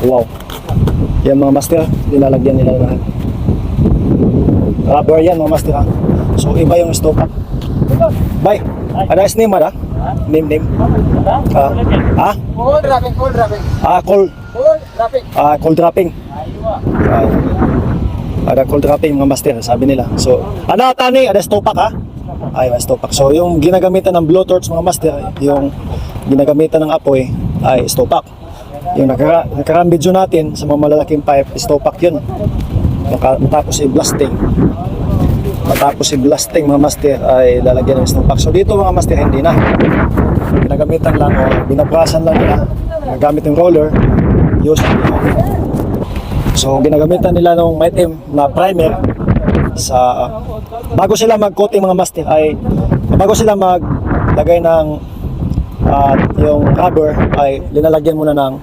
Wow. Yan mga master, nilalagyan nila lahat. Rubber yan mga master ha. So iba yung stopak. Bay, ada name ada? Name. Cold wrapping. Cold wrapping. Ada cold wrapping mga master, sabi nila. So, ano tani, ada stopak ha? Ay, stopak. So, yung ginagamitan ng blowtorch mga master, yung ginagamitan ng apoy ay stopak. Yung nakarang video natin sa mga malalaking pipe, stopak yun. Matapos i-blasting. Matapos i-blasting mga master ay lalagyan ng stopak. So, dito mga master, hindi na. Ginagamitan lang o binabrasan lang nila. Gamit ng roller. So, ginagamitan nila ng item na primer sa bago sila mag-coating mga master ay bago sila maglagay ng yung rubber ay linalagyan muna ng